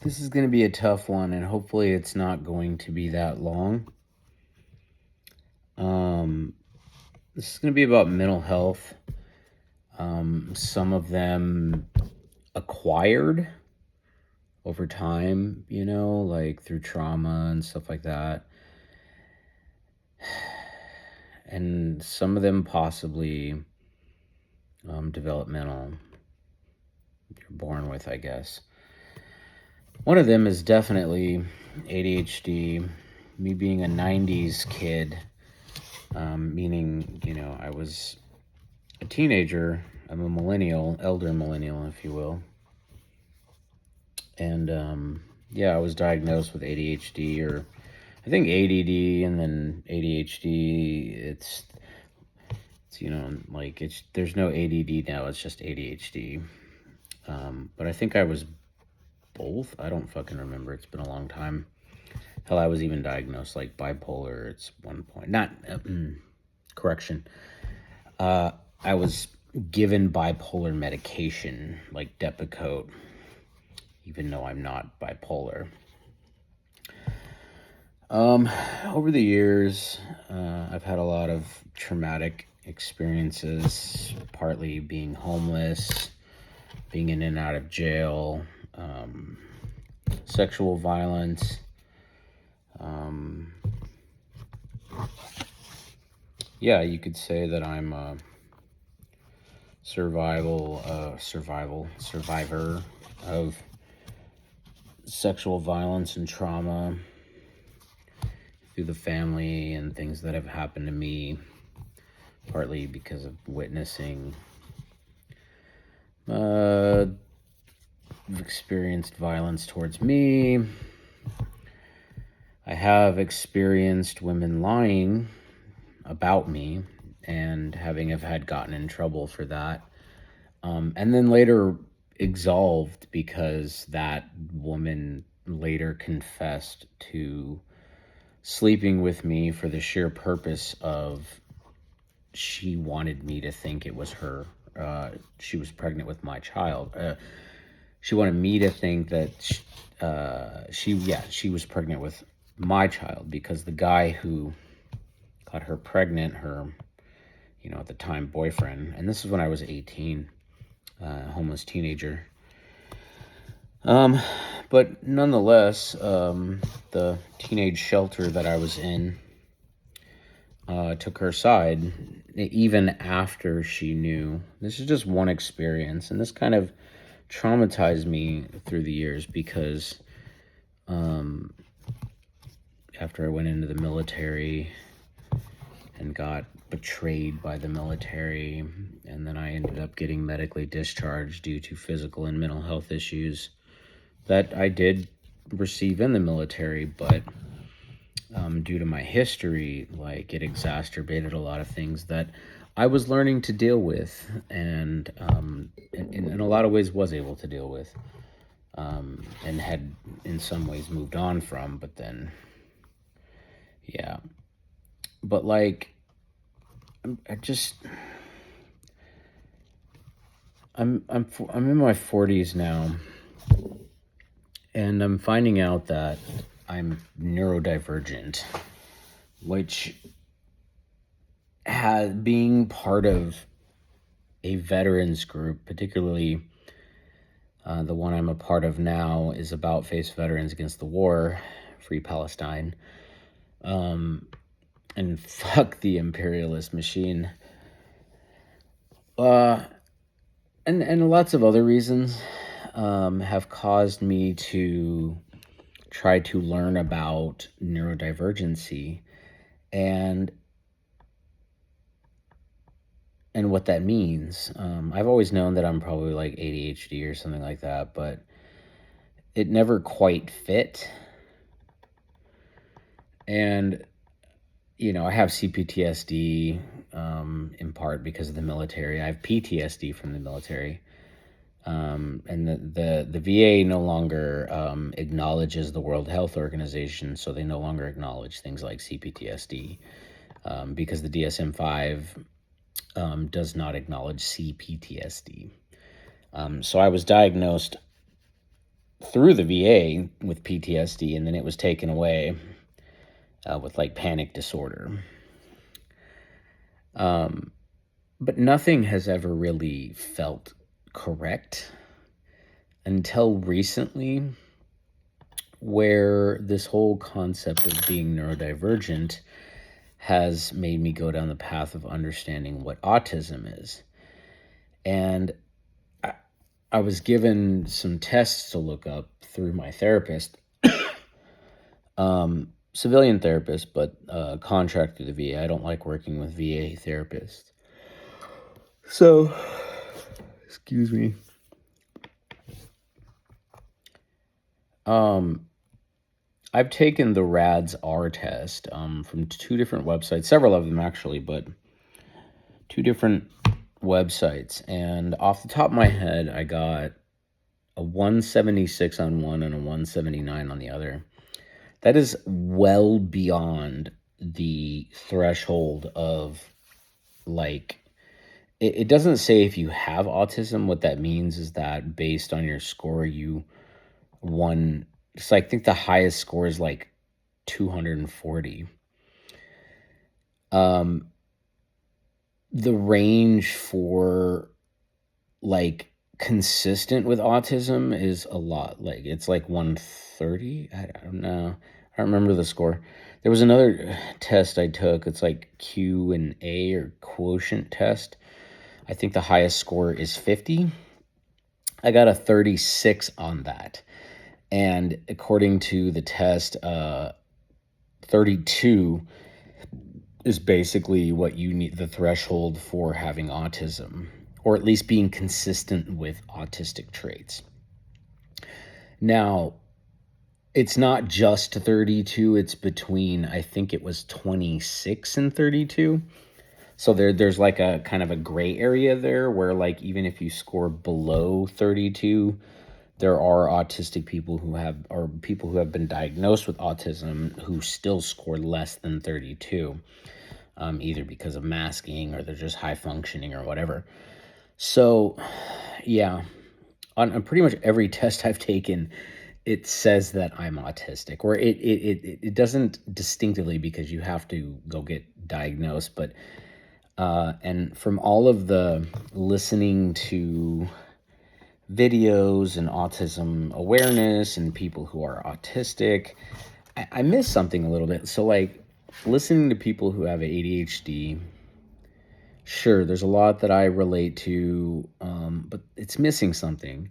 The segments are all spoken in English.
This is going to be a tough one, and hopefully it's not going to be that long. Um, this is going to be about mental health. Some of them acquired over time, like through trauma and stuff like that. And some of them possibly developmental. You're born with, I guess. One of them is definitely ADHD. Me being a 90s kid, meaning, I was a teenager. I'm a millennial, elder millennial, if you will. And I was diagnosed with ADHD, or I think ADD and then ADHD. It's there's no ADD now. It's just ADHD. But I think I was both. I don't fucking remember. It's been a long time. Hell, I was even diagnosed like bipolar at one point. Not correction. I was given bipolar medication like Depakote, even though I'm not bipolar. Over the years, I've had a lot of traumatic experiences, partly being homeless, being in and out of jail, sexual violence, you could say that I'm a survivor of sexual violence and trauma through the family and things that have happened to me, partly because of witnessing experienced violence towards me. I have experienced women lying about me and have had gotten in trouble for that. And then later absolved because that woman later confessed to sleeping with me for the sheer purpose of she wanted me to think it was her. She was pregnant with my child. She wanted me to think that she was pregnant with my child because the guy who got her pregnant, her, at the time boyfriend, and this is when I was 18, homeless teenager. But nonetheless, the teenage shelter that I was in took her side even after she knew. This is just one experience, and this kind of traumatized me through the years because after I went into the military and got betrayed by the military, and then I ended up getting medically discharged due to physical and mental health issues that I did receive in the military, but due to my history, it exacerbated a lot of things that I was learning to deal with, and in a lot of ways was able to deal with, and had in some ways moved on from, but then, but I'm in my 40s now, and I'm finding out that I'm neurodivergent, which being part of a veterans group, particularly the one I'm a part of now, is about Face Veterans Against the War, Free Palestine, and fuck the imperialist machine, and lots of other reasons have caused me to try to learn about neurodivergency and what that means. I've always known that I'm probably like ADHD or something like that, but it never quite fit. And, I have CPTSD in part because of the military. I have PTSD from the military. And the VA no longer acknowledges the World Health Organization, so they no longer acknowledge things like CPTSD because the DSM-5 does not acknowledge CPTSD. So I was diagnosed through the VA with PTSD, and then it was taken away with like panic disorder. But nothing has ever really felt correct until recently, where this whole concept of being neurodivergent has made me go down the path of understanding what autism is. And I was given some tests to look up through my therapist, civilian therapist, but contract through the VA. I don't like working with VA therapists. So, excuse me. I've taken the RADS-R test from 2 different websites, several of them actually, but 2 different websites. And off the top of my head, I got a 176 on one and a 179 on the other. That is well beyond the threshold of, like, it doesn't say if you have autism. What that means is that based on your score, you won. So I think the highest score is like 240. The range for like consistent with autism is a lot. Like it's like 130. I don't know. I don't remember the score. There was another test I took. It's like Q&A or quotient test. I think the highest score is 50. I got a 36 on that. And according to the test, 32 is basically what you need, the threshold for having autism, or at least being consistent with autistic traits. Now, it's not just 32, it's between, I think it was 26 and 32. So there's like a kind of a gray area there where, like, even if you score below 32, there are autistic people who have, or people who have been diagnosed with autism who still score less than 32, either because of masking or they're just high functioning or whatever. So, yeah, on pretty much every test I've taken, it says that I'm autistic, or it doesn't distinctively, because you have to go get diagnosed, but and from all of the listening to videos and autism awareness and people who are autistic, I miss something a little bit. So, like, listening to people who have ADHD, sure, there's a lot that I relate to, but it's missing something.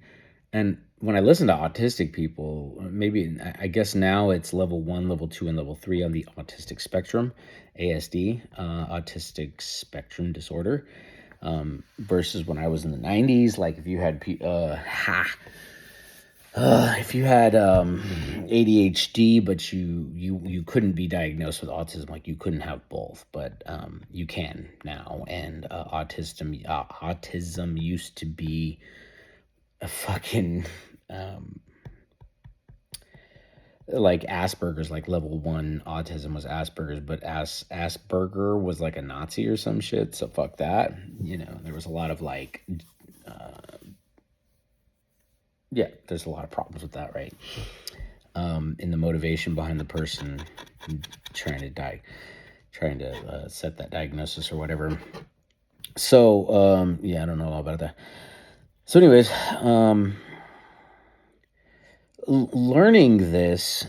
And when I listen to autistic people, maybe, I guess now it's level 1, level 2, and level 3 on the autistic spectrum, ASD, autistic spectrum disorder, versus when I was in the 90s. Like, if you had if you had ADHD, but you couldn't be diagnosed with autism, like you couldn't have both, but you can now. And autism used to be a fucking like Asperger's, like level 1 autism was Asperger's, but Asperger was like a Nazi or some shit. So fuck that. You know, there was a lot of like, yeah, there's a lot of problems with that, right? In the motivation behind the person trying to set that diagnosis or whatever. So, yeah, I don't know all about that. So anyways, learning this,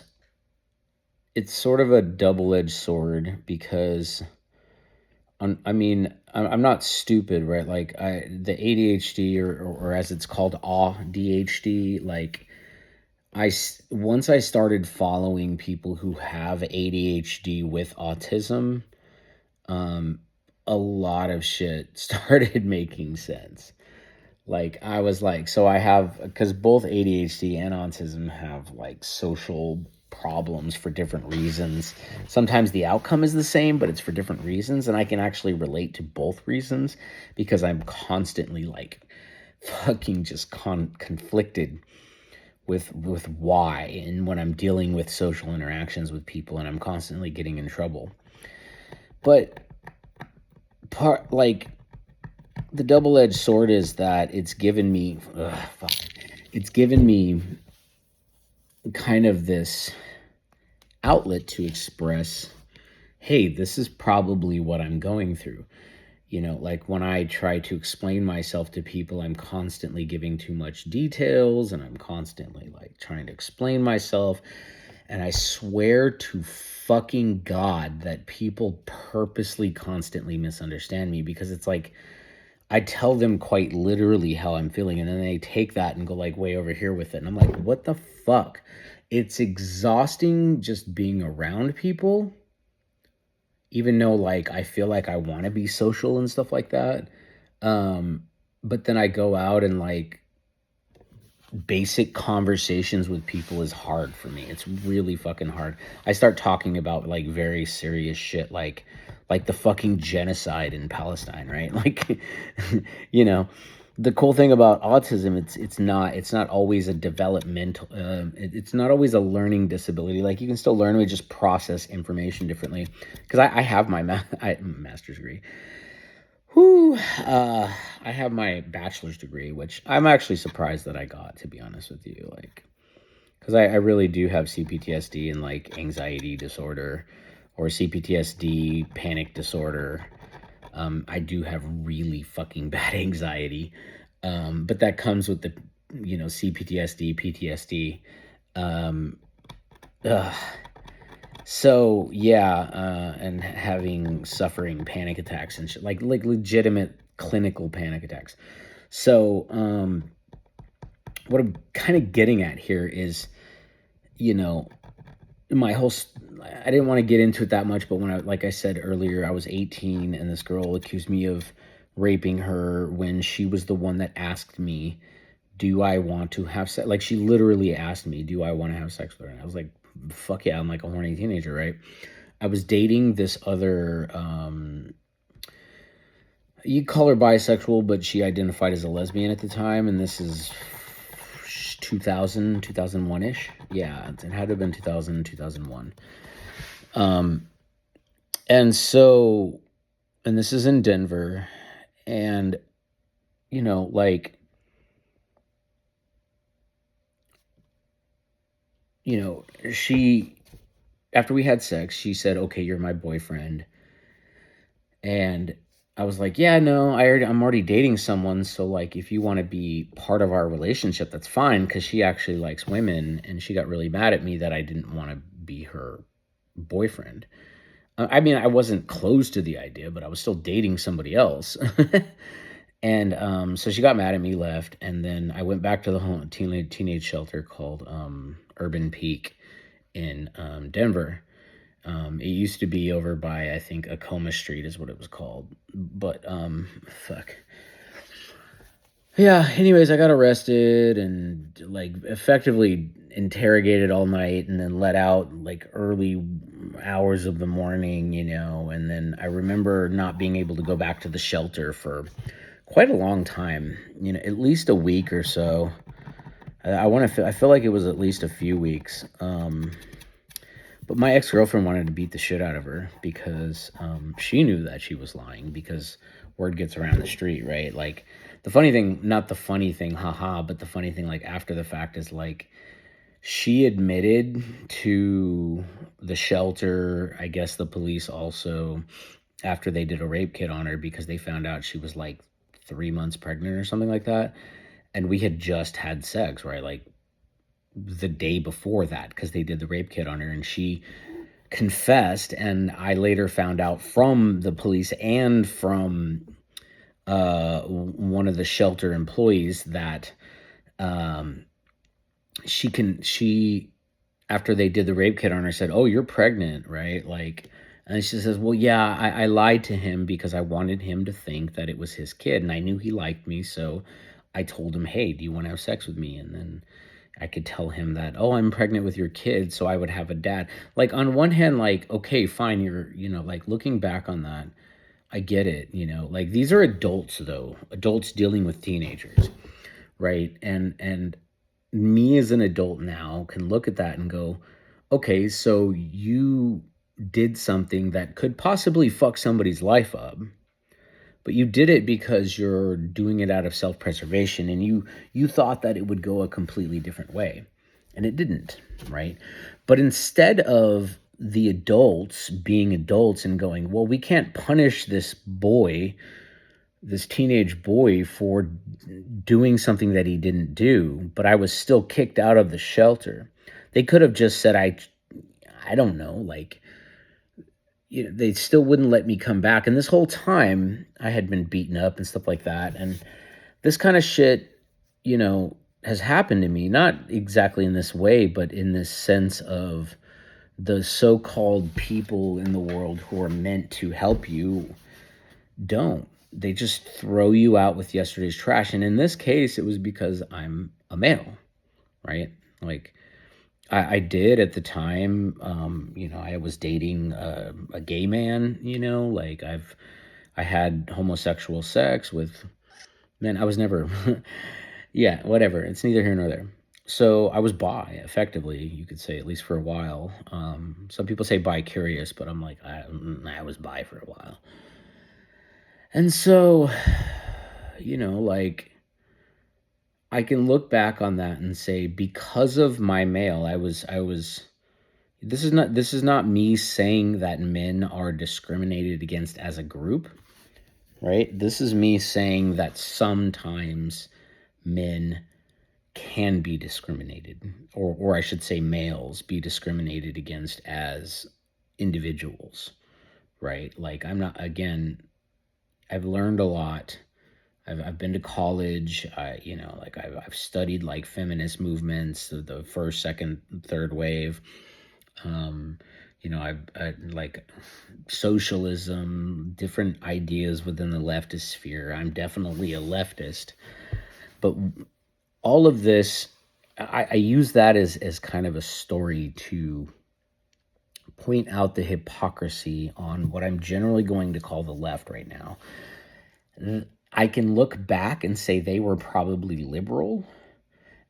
it's sort of a double-edged sword, because I'm not stupid, right? Like, the ADHD, or as it's called, ADHD, like, once I started following people who have ADHD with autism, a lot of shit started making sense. Like, I was like, so I have, because both ADHD and autism have like social problems for different reasons. Sometimes the outcome is the same, but it's for different reasons. And I can actually relate to both reasons, because I'm constantly like fucking just conflicted with why, and when I'm dealing with social interactions with people, and I'm constantly getting in trouble. But the double-edged sword is that it's given me kind of this outlet to express, hey, this is probably what I'm going through. Like when I try to explain myself to people, I'm constantly giving too much details and I'm constantly like trying to explain myself. And I swear to fucking God that people purposely constantly misunderstand me, because it's like I tell them quite literally how I'm feeling, and then they take that and go like way over here with it. And I'm like, what the fuck? It's exhausting just being around people, even though like I feel like I want to be social and stuff like that. But then I go out and like basic conversations with people is hard for me. It's really fucking hard. I start talking about like very serious shit, like the fucking genocide in Palestine, right? Like, you know, the cool thing about autism, it's not always a developmental, it's not always a learning disability. Like you can still learn, we just process information differently. Because I have my master's degree. I have my bachelor's degree, which I'm actually surprised that I got, to be honest with you. Like, because I really do have CPTSD and like anxiety disorder, or CPTSD, panic disorder. I do have really fucking bad anxiety. But that comes with the, CPTSD, PTSD. Ugh. So yeah, and suffering panic attacks and shit, like legitimate clinical panic attacks. So what I'm kind of getting at here is, you know, my whole. I didn't want to get into it that much, but like I said earlier, I was 18 and this girl accused me of raping her when she was the one that asked me, "Do I want to have sex?" Like she literally asked me, "Do I want to have sex with her?" And I was like, fuck yeah, I'm like a horny teenager, right? I was dating this other, you call her bisexual, but she identified as a lesbian at the time, and this is 2001-ish. Yeah, it had to have been 2000, 2001. And so, and this is in Denver, and, like, she, after we had sex, she said, "Okay, you're my boyfriend." And I was like, "Yeah, no, I'm already dating someone. So like, if you want to be part of our relationship, that's fine." Cause she actually likes women, and she got really mad at me that I didn't want to be her boyfriend. I mean, I wasn't close to the idea, but I was still dating somebody else. And so she got mad at me, left. And then I went back to the teenage shelter called Urban Peak in Denver. It used to be over by, I think, Acoma Street is what it was called. But, fuck. Yeah, anyways, I got arrested and, like, effectively interrogated all night and then let out, like, early hours of the morning, and then I remember not being able to go back to the shelter for quite a long time, at least a week or so. I feel like it was at least a few weeks. But my ex-girlfriend wanted to beat the shit out of her because she knew that she was lying, because word gets around the street, right? Like, the funny thing, not the funny thing, haha, but the funny thing, like, after the fact is, like, she admitted to the shelter, I guess the police also, after they did a rape kit on her, because they found out she was, like, 3 months pregnant or something like that. And we had just had sex, right? Like, the day before that, because they did the rape kit on her, and she confessed. And I later found out from the police and from one of the shelter employees that she after they did the rape kit on her said, "Oh, you're pregnant, right?" Like, and she says, "Well, yeah, I lied to him because I wanted him to think that it was his kid, and I knew he liked me, so I told him, 'Hey, do you want to have sex with me?' And then I could tell him that, 'Oh, I'm pregnant with your kid,' so I would have a dad." Like, on one hand, like, okay, fine, like, looking back on that, I get it, like, these are adults, though, adults dealing with teenagers, right? And me as an adult now can look at that and go, okay, so you did something that could possibly fuck somebody's life up, but you did it because you're doing it out of self-preservation, and you thought that it would go a completely different way. And it didn't, right? But instead of the adults being adults and going, well, we can't punish this boy, this teenage boy, for doing something that he didn't do, but I was still kicked out of the shelter. They could have just said, I don't know, like, they still wouldn't let me come back. And this whole time I had been beaten up and stuff like that. And this kind of shit, has happened to me, not exactly in this way, but in this sense of the so-called people in the world who are meant to help you don't. They just throw you out with yesterday's trash. And in this case, it was because I'm a male, right? Like, I did at the time, I was dating a gay man, like I had homosexual sex with men. I was never, yeah, whatever. It's neither here nor there. So I was bi, effectively, you could say, at least for a while. Some people say bi-curious, but I'm like, I was bi for a while. And so, like, I can look back on that and say, because of my male, this is not me saying that men are discriminated against as a group, right? This is me saying that sometimes men can be discriminated, or I should say males be discriminated against as individuals, right? Like, I'm not, again, I've learned a lot. I've been to college. I've studied like feminist movements, the first, second, third wave. I like socialism, different ideas within the leftist sphere. I'm definitely a leftist, but all of this, I use that as kind of a story to point out the hypocrisy on what I'm generally going to call the left right now. I can look back and say they were probably liberal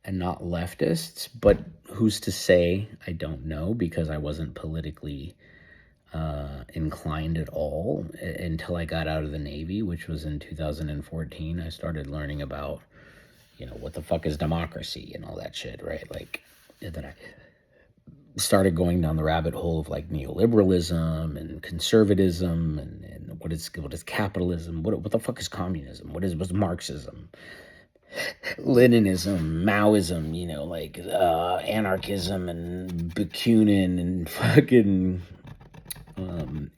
and not leftists, but who's to say? I don't know, because I wasn't politically inclined at all until I got out of the Navy, which was in 2014. I started learning about, what the fuck is democracy and all that shit, right? Like, then I started going down the rabbit hole of like neoliberalism and conservatism and what is capitalism? What the fuck is communism? What's Marxism? Leninism, Maoism, anarchism and Bakunin and fucking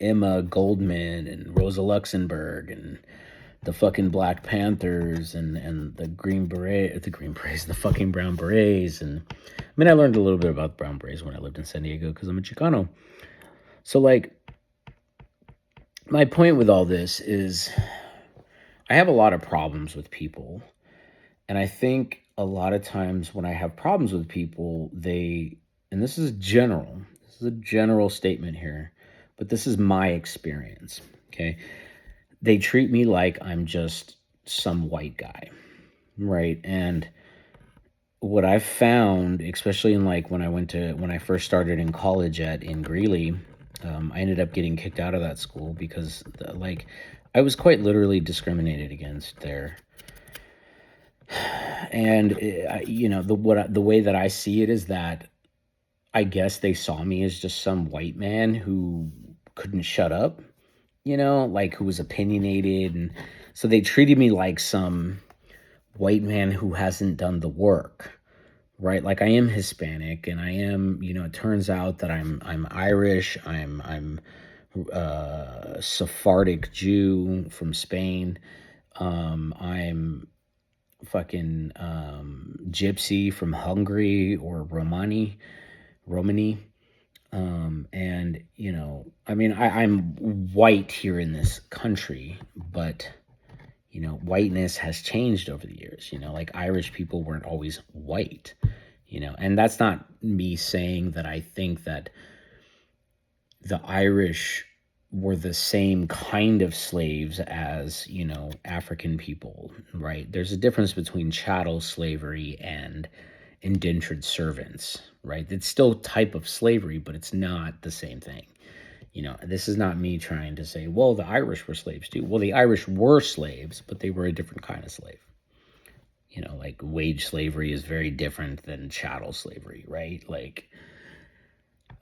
Emma Goldman and Rosa Luxemburg and the fucking Black Panthers and the Green Berets, the fucking Brown Berets. And I mean, I learned a little bit about the Brown Berets when I lived in San Diego because I'm a Chicano. So, like, my point with all this is I have a lot of problems with people. And I think a lot of times when I have problems with people, and this is a general statement here, but this is my experience, okay? They treat me like I'm just some white guy, right? And what I've found, especially in like when I first started in college in Greeley, I ended up getting kicked out of that school because I was quite literally discriminated against there. And the way that I see it is that I guess they saw me as just some white man who couldn't shut up, like who was opinionated, and so they treated me like some white man who hasn't done the work, right? Like, I am Hispanic, and I am, it turns out that I'm Irish, I'm Sephardic Jew from Spain, I'm fucking gypsy from Hungary or Romani. And I mean, I'm white here in this country, but whiteness has changed over the years. Like, Irish people weren't always white, and that's not me saying that I think that the Irish were the same kind of slaves as, African people, right? There's a difference between chattel slavery and indentured servants, right? It's still a type of slavery, but it's not the same thing. This is not me trying to say, well, the Irish were slaves too. Well, the Irish were slaves, but they were a different kind of slave. like wage slavery is very different than chattel slavery, right? Like,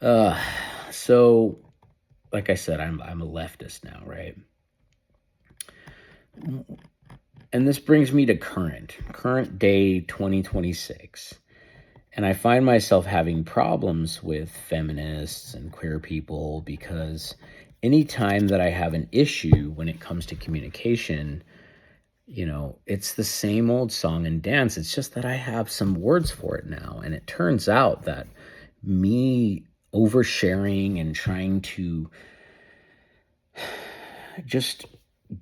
uh, so like I said, I'm a leftist now, right? And this brings me to current day 2026. And I find myself having problems with feminists and queer people because anytime that I have an issue when it comes to communication, it's the same old song and dance. It's just that I have some words for it now. And it turns out that me oversharing and trying to just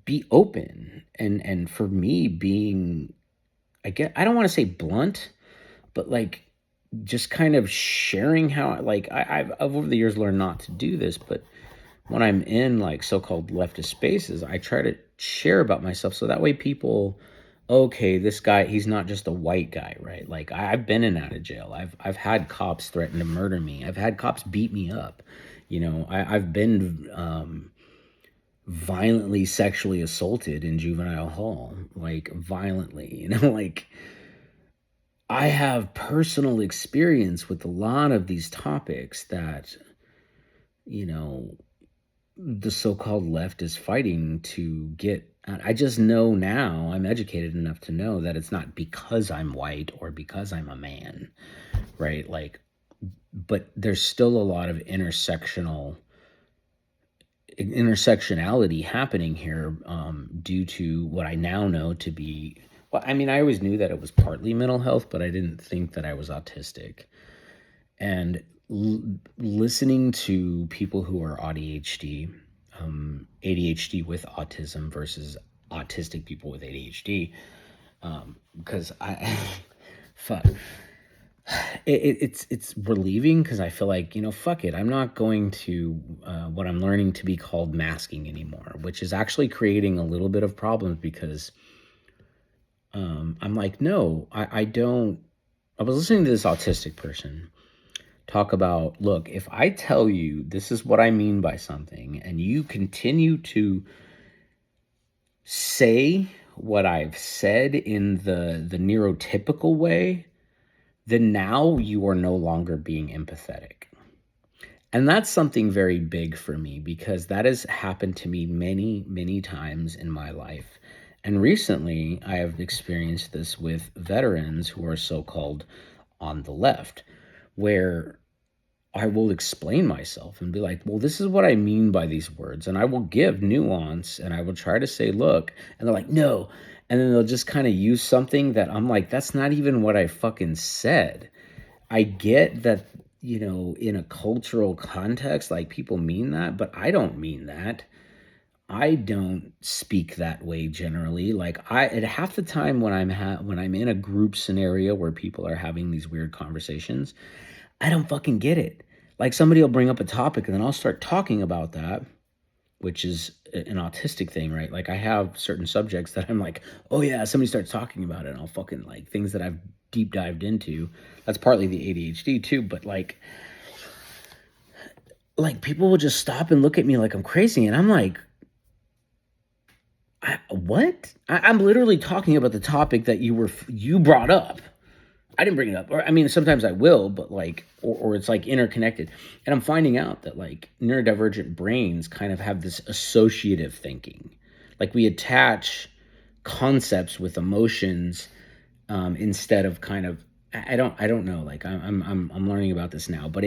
be open and for me being, I don't want to say blunt, but like just kind of sharing how I've over the years learned not to do this, but when I'm in like so-called leftist spaces, I try to share about myself so that way people, okay, this guy, he's not just a white guy, right? Like I've been in and out of jail. I've had cops threaten to murder me. I've had cops beat me up. I've been violently sexually assaulted in juvenile hall, like violently, like I have personal experience with a lot of these topics that, you know, the so-called left is fighting to get. I just know now, I'm educated enough to know that it's not because I'm white or because I'm a man, right? Like, but there's still a lot of intersectionality happening here due to what I now know to be, well, I mean, I always knew that it was partly mental health, but I didn't think that I was autistic. And listening to people who are ADHD with autism versus autistic people with ADHD, because fuck, it's relieving because I feel like, fuck it, I'm not going to what I'm learning to be called masking anymore, which is actually creating a little bit of problems because I'm like, no, I don't. I was listening to this autistic person talk about, look, if I tell you this is what I mean by something and you continue to say what I've said in the neurotypical way, then now you are no longer being empathetic. And that's something very big for me because that has happened to me many, many times in my life. And recently, I have experienced this with veterans who are so-called on the left, where I will explain myself and be like, well, this is what I mean by these words. And I will give nuance and I will try to say, look, and they're like, no. And then they'll just kind of use something that I'm like, that's not even what I fucking said. I get that, in a cultural context, like people mean that, but I don't mean that. I don't speak that way generally. Like at half the time when I'm in a group scenario where people are having these weird conversations, I don't fucking get it. Like somebody will bring up a topic and then I'll start talking about that, which is an autistic thing, right? Like I have certain subjects that I'm like, oh yeah, somebody starts talking about it and I'll fucking like things that I've deep dived into. That's partly the ADHD too, but like people will just stop and look at me like I'm crazy and I'm like, what? I'm literally talking about the topic that you brought up. I didn't bring it up. Or I mean, sometimes I will, but like, or it's like interconnected. And I'm finding out that like neurodivergent brains kind of have this associative thinking. Like we attach concepts with emotions instead of kind of, I don't know. Like I'm learning about this now, but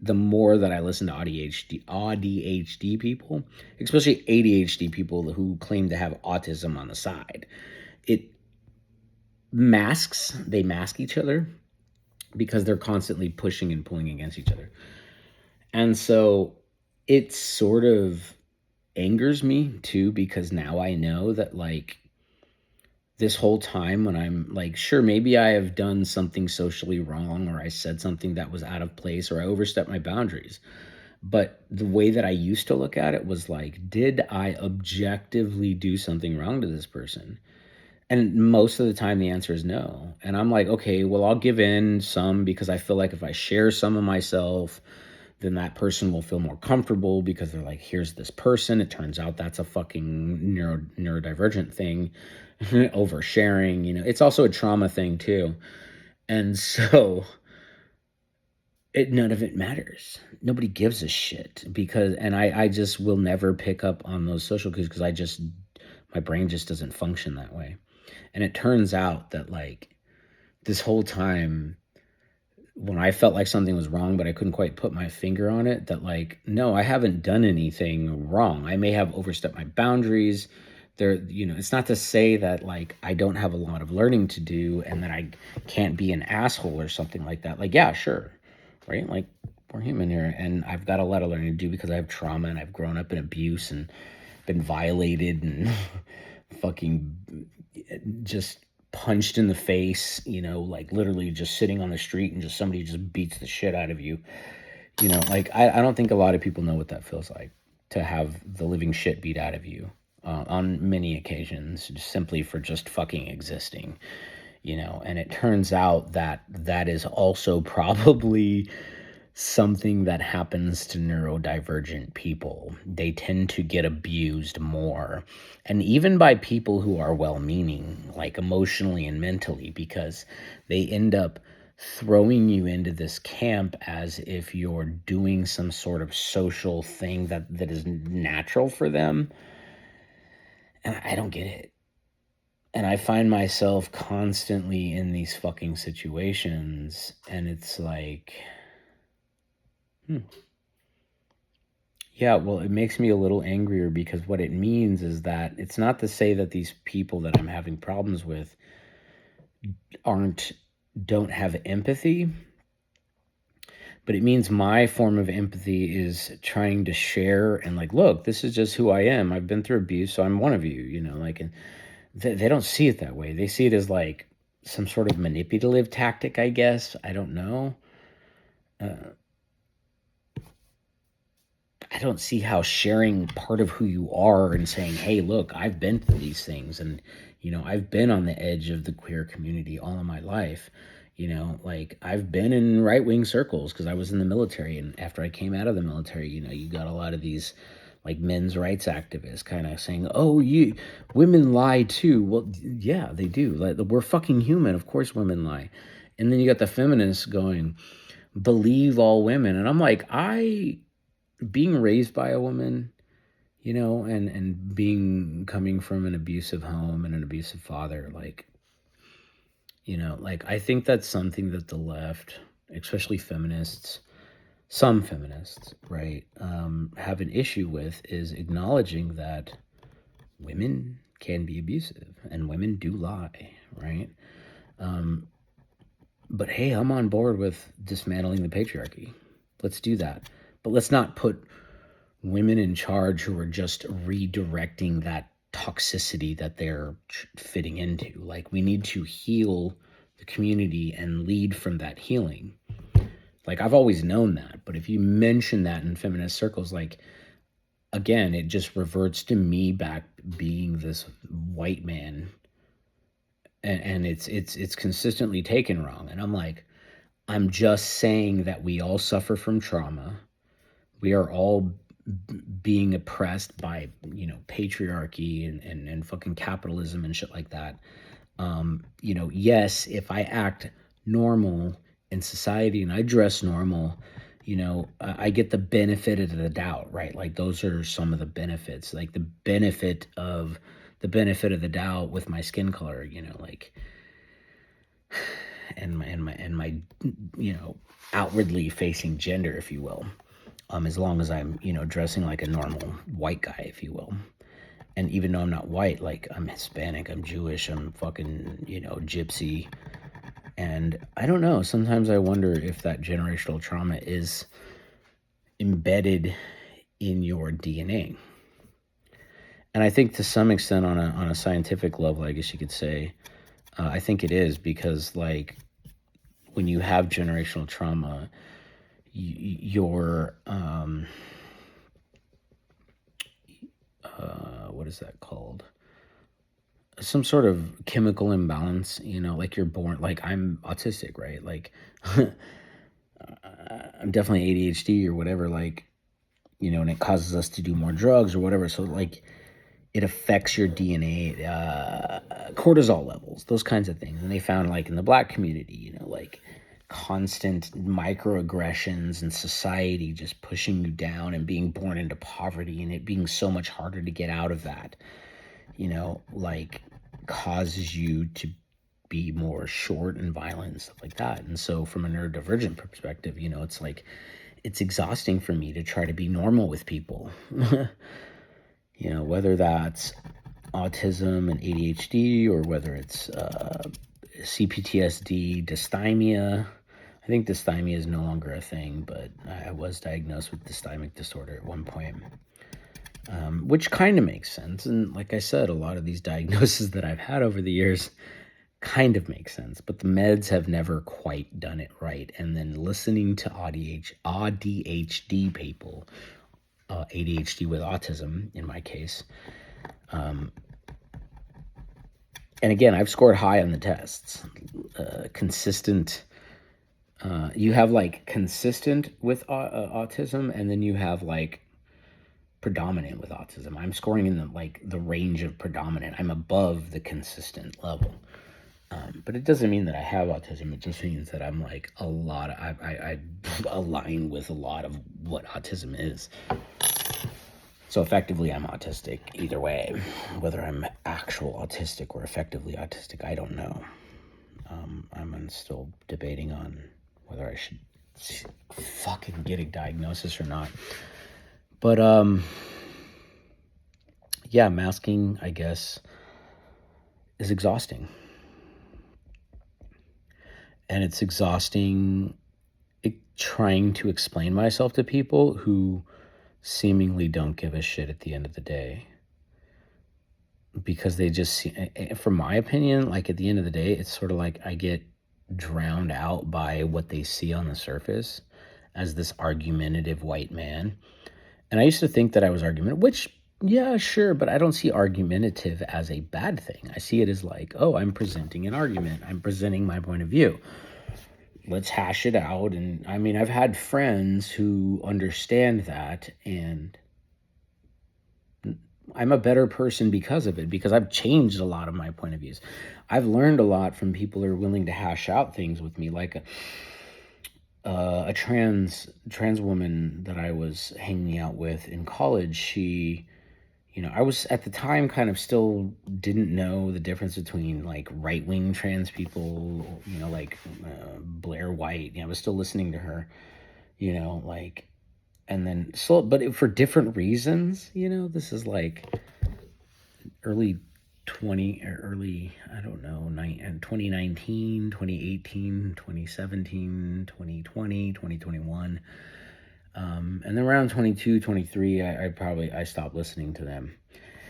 the more that I listen to ADHD people, especially ADHD people who claim to have autism on the side, they mask each other because they're constantly pushing and pulling against each other. And so it sort of angers me too, because now I know that like this whole time when I'm like, sure, maybe I have done something socially wrong or I said something that was out of place or I overstepped my boundaries. But the way that I used to look at it was like, did I objectively do something wrong to this person? And most of the time the answer is no. And I'm like, okay, well, I'll give in some because I feel like if I share some of myself, then that person will feel more comfortable because they're like, here's this person. It turns out that's a fucking neurodivergent thing. Oversharing, it's also a trauma thing too. And so none of it matters. Nobody gives a shit and I just will never pick up on those social cues because my brain just doesn't function that way. And it turns out that like this whole time when I felt like something was wrong, but I couldn't quite put my finger on it, that like, no, I haven't done anything wrong. I may have overstepped my boundaries. It's not to say that like I don't have a lot of learning to do and that I can't be an asshole or something like that. Like, yeah, sure. Right? Like we're human here and I've got a lot of learning to do because I have trauma and I've grown up in abuse and been violated and fucking just punched in the face, like literally just sitting on the street and just somebody just beats the shit out of you. Like I don't think a lot of people know what that feels like to have the living shit beat out of you on many occasions, just simply for just fucking existing, and it turns out that that is also probably something that happens to neurodivergent people. They tend to get abused more, and even by people who are well-meaning, like emotionally and mentally, because they end up throwing you into this camp as if you're doing some sort of social thing that is natural for them. And I don't get it. And I find myself constantly in these fucking situations, and it's like, yeah, well, it makes me a little angrier because what it means is that it's not to say that these people that I'm having problems with don't have empathy, but it means my form of empathy is trying to share and like, look, this is just who I am. I've been through abuse, so I'm one of you, like, and they don't see it that way. They see it as like some sort of manipulative tactic, I guess. I don't know. I don't see how sharing part of who you are and saying, hey, look, I've been through these things and, I've been on the edge of the queer community all of my life. Like I've been in right-wing circles because I was in the military. And after I came out of the military, you got a lot of these like men's rights activists kind of saying, oh, women lie too. Well, yeah, they do. Like, we're fucking human. Of course women lie. And then you got the feminists going, believe all women. And I'm like, being raised by a woman, and coming from an abusive home and an abusive father, like, like I think that's something that the left, especially some feminists, right, have an issue with, is acknowledging that women can be abusive and women do lie, right? But hey, I'm on board with dismantling the patriarchy. Let's do that. But let's not put women in charge who are just redirecting that toxicity that they're fitting into. Like, we need to heal the community and lead from that healing. Like, I've always known that, but if you mention that in feminist circles, like, again, it just reverts to me back being this white man, and it's consistently taken wrong. And I'm like, I'm just saying that we all suffer from trauma. We are all being oppressed by, patriarchy and fucking capitalism and shit like that. Yes, if I act normal in society and I dress normal, I get the benefit of the doubt, right? Like, those are some of the benefits, like the benefit of the doubt with my skin color, like, and my outwardly facing gender, if you will. As long as I'm, dressing like a normal white guy, if you will. And even though I'm not white, like, I'm Hispanic, I'm Jewish, I'm fucking, gypsy. And I don't know, sometimes I wonder if that generational trauma is embedded in your DNA. And I think to some extent on a scientific level, I guess you could say, I think it is, because like when you have generational trauma, your what is that called? Some sort of chemical imbalance, like you're born, like I'm autistic, right? Like I'm definitely ADHD or whatever, like, and it causes us to do more drugs or whatever. So, like, it affects your DNA, cortisol levels, those kinds of things. And they found, like, in the Black community, like, constant microaggressions in society just pushing you down and being born into poverty and it being so much harder to get out of that, like, causes you to be more short and violent and stuff like that. And so from a neurodivergent perspective, it's like, it's exhausting for me to try to be normal with people. Whether that's autism and ADHD or whether it's CPTSD, dysthymia. I think dysthymia is no longer a thing, but I was diagnosed with dysthymic disorder at one point, which kind of makes sense. And like I said, a lot of these diagnoses that I've had over the years kind of make sense, but the meds have never quite done it right. And then listening to ADHD people, ADHD with autism in my case, and again, I've scored high on the tests, consistent. You have like consistent with autism, and then you have like predominant with autism. I'm scoring in the range of predominant. I'm above the consistent level. But it doesn't mean that I have autism. It just means that I'm like I align with a lot of what autism is. So effectively, I'm autistic either way. Whether I'm actual autistic or effectively autistic, I don't know. I'm still debating on whether I should fucking get a diagnosis or not. But yeah, masking, I guess, is exhausting. And it's exhausting trying to explain myself to people who seemingly don't give a shit at the end of the day. Because they just see, from my opinion, like at the end of the day, it's sort of like I get drowned out by what they see on the surface as this argumentative white man. And I used to think that I was argumentative, which, yeah, sure, but I don't see argumentative as a bad thing. I see it as like, oh, I'm presenting an argument. I'm presenting my point of view. Let's hash it out. And I mean, I've had friends who understand that, and I'm a better person because of it, because I've changed a lot of my point of views. I've learned a lot from people who are willing to hash out things with me, like a trans woman that I was hanging out with in college. She, I was at the time kind of still didn't know the difference between like right-wing trans people, like Blair White. I was still listening to her, like, and then so, but for different reasons. This is like early 2019, 2018, 2017, 2020, 2021. And then around 22, 23, I stopped listening to them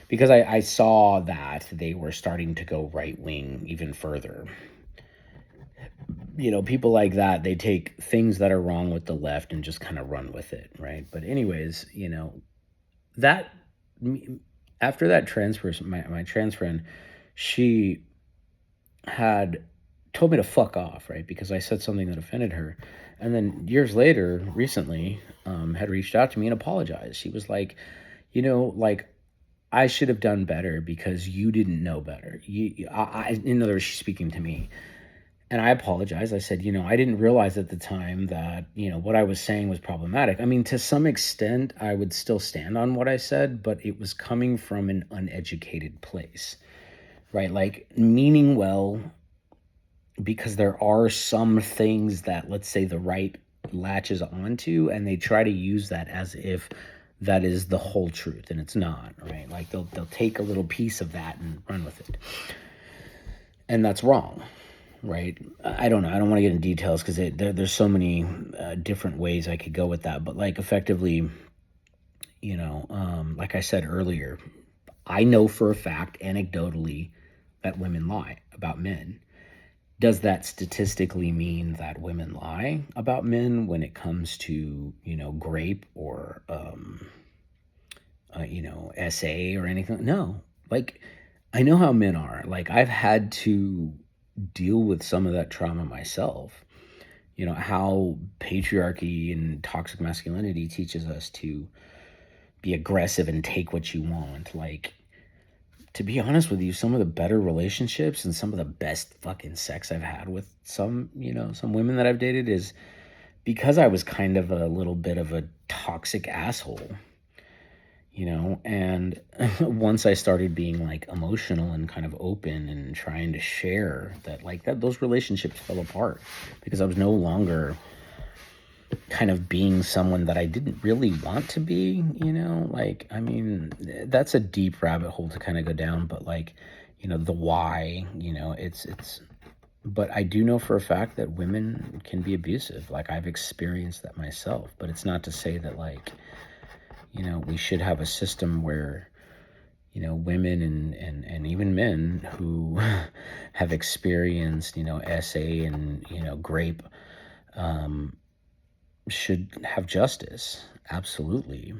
because I saw that they were starting to go right wing even further. People like that, they take things that are wrong with the left and just kind of run with it, right? But anyways, that after that trans person, my trans friend, she had told me to fuck off, right? Because I said something that offended her. And then years later, recently, had reached out to me and apologized. She was like, like, I should have done better because you didn't know better. In other words, she's speaking to me. And I apologized. I said, I didn't realize at the time that, what I was saying was problematic. I mean, to some extent, I would still stand on what I said, but it was coming from an uneducated place, right? Like, meaning well, because there are some things that, let's say, the right latches onto, and they try to use that as if that is the whole truth, and it's not, right? Like, they'll take a little piece of that and run with it. And that's wrong. Right. I don't know. I don't want to get into details because there's so many different ways I could go with that. But like effectively, like I said earlier, I know for a fact, anecdotally, that women lie about men. Does that statistically mean that women lie about men when it comes to, grape or, SA or anything? No. Like, I know how men are. Like, I've had to deal with some of that trauma myself, how patriarchy and toxic masculinity teaches us to be aggressive and take what you want. Like, to be honest with you, some of the better relationships and some of the best fucking sex I've had with some women that I've dated is because I was kind of a little bit of a toxic asshole, and once I started being like emotional and kind of open and trying to share that, like, that those relationships fell apart because I was no longer kind of being someone that I didn't really want to be, like, I mean, that's a deep rabbit hole to kind of go down, but like, the why, it's but I do know for a fact that women can be abusive. Like, I've experienced that myself, but it's not to say that, like, we should have a system where, women and even men who have experienced, SA and, grape, should have justice. Absolutely.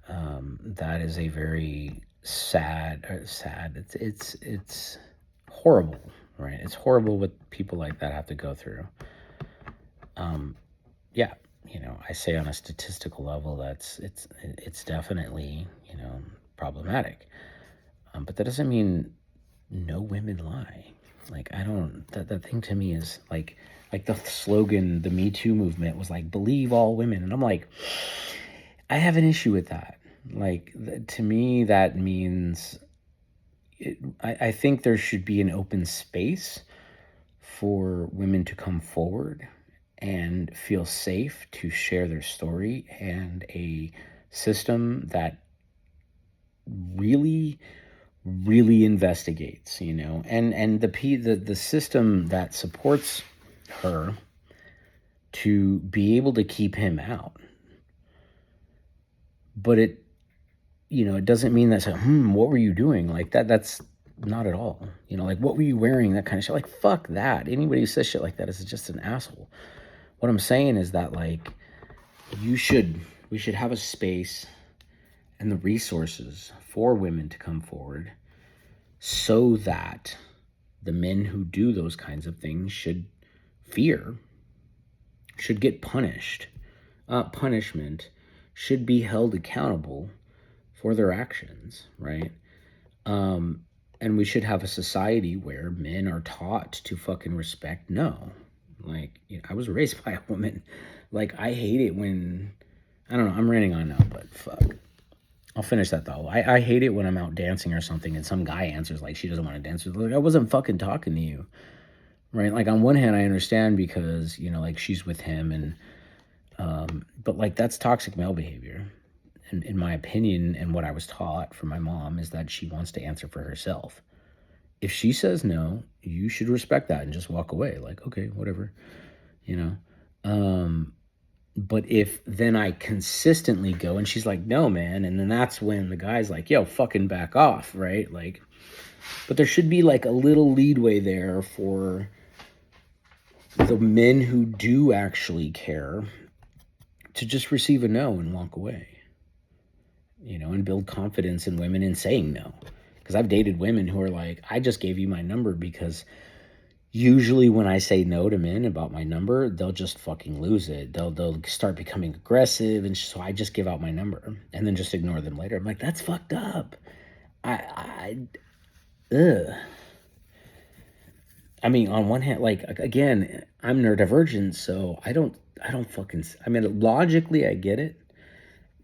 That is a very sad, it's horrible, right? It's horrible what people like that have to go through. Yeah, I say on a statistical level, it's definitely, problematic. But that doesn't mean no women lie. Like, I don't, that thing to me is like the slogan, the Me Too movement was like, believe all women. And I'm like, I have an issue with that. Like, to me, that means, I think there should be an open space for women to come forward and feel safe to share their story, and a system that really investigates, and the system that supports her to be able to keep him out. But it doesn't mean that, what were you doing? Like, that's not at all. Like, what were you wearing? That kind of shit. Like, fuck that. Anybody who says shit like that is just an asshole. What I'm saying is that, like, we should have a space and the resources for women to come forward so that the men who do those kinds of things should get punished. Punishment should be held accountable for their actions, right? And we should have a society where men are taught to fucking respect no. Like, I was raised by a woman. Like, I hate it when, I don't know, I'm ranting on now, but fuck. I'll finish that though. I hate it when I'm out dancing or something and some guy answers like she doesn't want to dance with. Like, I wasn't fucking talking to you, right? Like, on one hand, I understand because, like, she's with him, and but like, that's toxic male behavior. In my opinion, and what I was taught from my mom, is that she wants to answer for herself. If she says no, you should respect that and just walk away. Like, okay, whatever, But if then I consistently go and she's like, no, man, and then that's when the guy's like, yo, fucking back off, right? Like, but there should be like a little leadway there for the men who do actually care to just receive a no and walk away, and build confidence in women in saying no. Because I've dated women who are like, I just gave you my number because usually when I say no to men about my number, they'll just fucking lose it. They'll start becoming aggressive, and so I just give out my number and then just ignore them later. I'm like, that's fucked up. Ugh. I mean, on one hand, like, again, I'm neurodivergent, so I don't fucking, I mean, logically I get it,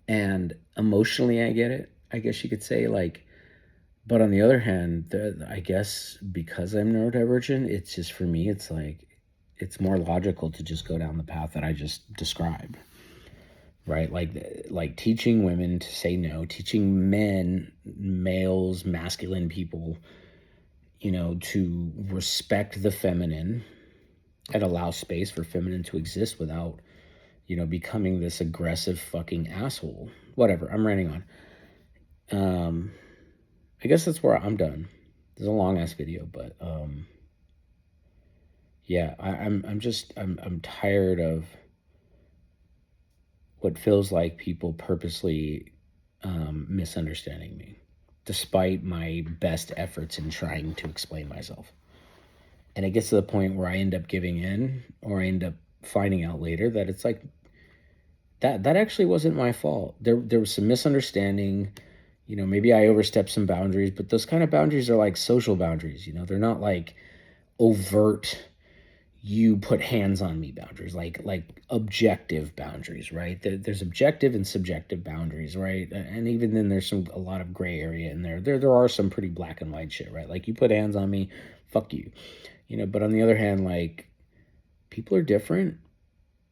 and emotionally I get it, I guess you could say, like, but on the other hand, I guess because I'm neurodivergent, it's just, for me, it's like, it's more logical to just go down the path that I just described, right? Like teaching women to say no, teaching men, males, masculine people, to respect the feminine and allow space for feminine to exist without, becoming this aggressive fucking asshole. Whatever, I'm ranting on. I guess that's where I'm done. This is a long ass video, but yeah, I'm tired of what feels like people purposely misunderstanding me, despite my best efforts in trying to explain myself. And it gets to the point where I end up giving in, or I end up finding out later that it's like, that actually wasn't my fault. There was some misunderstanding. Maybe I overstepped some boundaries, but those kind of boundaries are like social boundaries. They're not like overt, you put hands on me boundaries, like objective boundaries, right? There's objective and subjective boundaries, right? And even then there's a lot of gray area in there. There are some pretty black and white shit, right? Like, you put hands on me, fuck you. But on the other hand, like, people are different,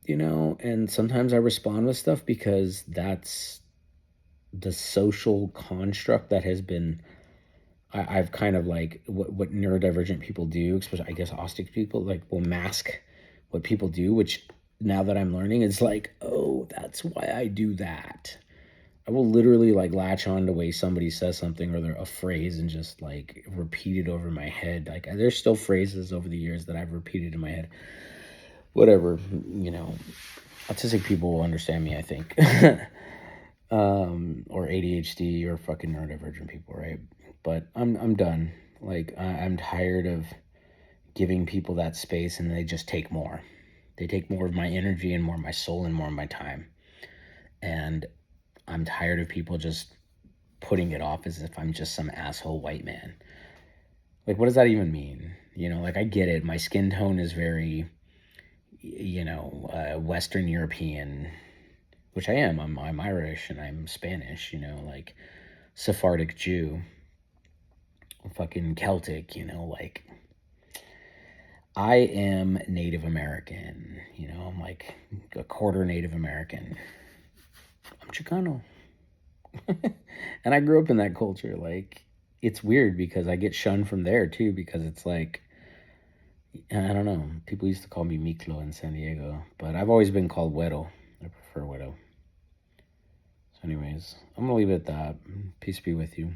and sometimes I respond with stuff because that's the social construct that has been, I've kind of like, what neurodivergent people do, especially I guess autistic people, like, will mask what people do, which now that I'm learning, it's like, oh, that's why I do that. I will literally like latch on to way somebody says something, or they're a phrase, and just like repeat it over my head. Like, there's still phrases over the years that I've repeated in my head. Whatever, autistic people will understand me, I think. Or ADHD or fucking neurodivergent people, right? But I'm done. Like, I'm tired of giving people that space, and they just take more. They take more of my energy and more of my soul and more of my time. And I'm tired of people just putting it off as if I'm just some asshole white man. Like, what does that even mean? Like, I get it. My skin tone is very, Western European, which I am. I'm Irish and I'm Spanish, like Sephardic Jew, fucking Celtic, like, I am Native American, I'm like a quarter Native American. I'm Chicano. And I grew up in that culture. Like, it's weird because I get shunned from there too, because it's like, I don't know, people used to call me Miklo in San Diego, but I've always been called Güero. I prefer Güero. So anyways, I'm gonna leave it at that. Peace be with you.